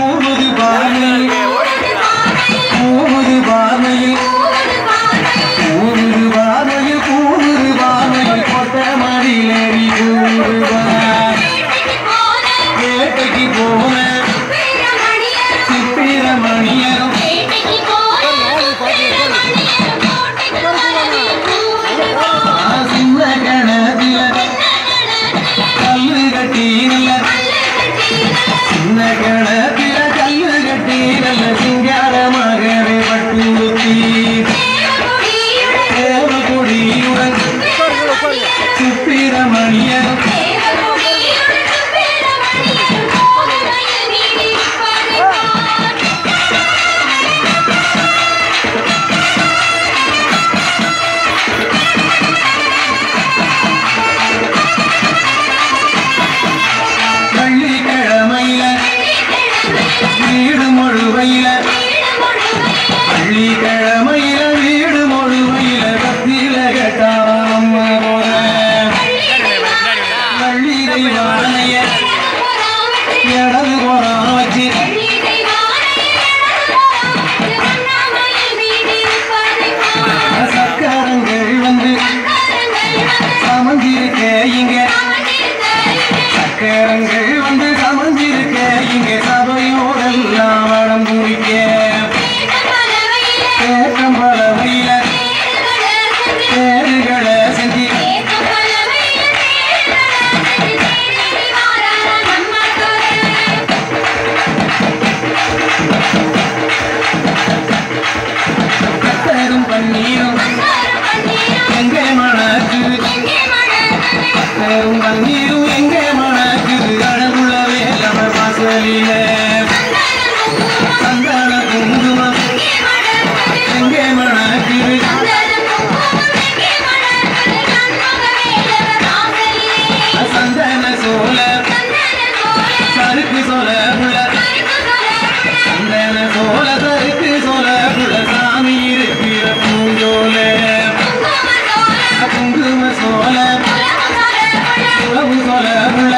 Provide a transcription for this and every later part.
மூவது பார்வையில் மூவது பார்வையில் மூவது பார்வையில் கூவுது பார்வையில் கொட்ட மடியிலேறி கூவுவார் வேட்டைக்கு போன சுப்பிரமணியரும் சின்ன கணதில கல்லு கட்டீரல்ல சின்ன கணத்தில கல்லு கட்டீரல்ல சிங்காரமாகவே பட்டுத்தி தேவகுடியுடன் சுப்பிரமணியரும் பள்ளிக்கிழமையில வீடு முழுமையில பத்தில கட்டாரம் பள்ளிகை வாழைய இடது போறான் வச்சு சக்கரங்கள் வந்து சமஞ்சிருக்க இங்க சக்கரங்கள் வந்து சமஞ்சிருக்க இங்க சபையோடெல்லாம் வடம் குறிக்க பலவையில பேருகளை செஞ்சு கத்தரும் பன்னீரும் எங்கே மணக்குது கத்தரும் பன்னீரும் எங்கே மணக்குது அழகுள்ள வேலம வாசலில சந்தன குங்குமம் எங்கே மணக்குது சந்தன சோல சருக்கு சோல புள்ள சந்தன சோல சருக்கு சோல புள்ள சாமி இருக்கிற பூஞ்சோல குங்கும சோல உழவு சோல புள்ள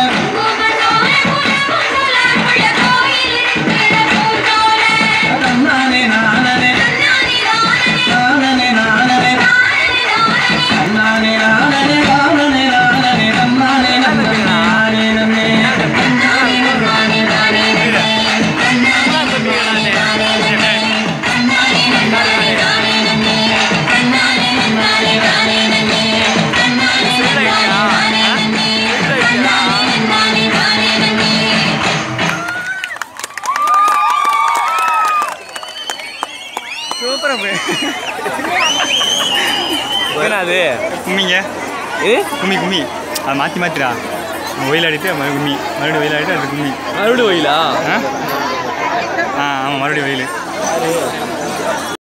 நானே நானே நானே நானே நானே நானே நானே நானே நானே நானே நானே சூப்பரா அது கும்மிங்க கும்மி கும்மி அது மாற்றி மாற்றிடா ஒயில் ஆடிட்டு கும்மி மறுபடியும் ஒயில் ஆடிட்டு அது கும்மி மறுபடியும் ஒயிலா ஆமாம் மறுபடியும் ஒயில்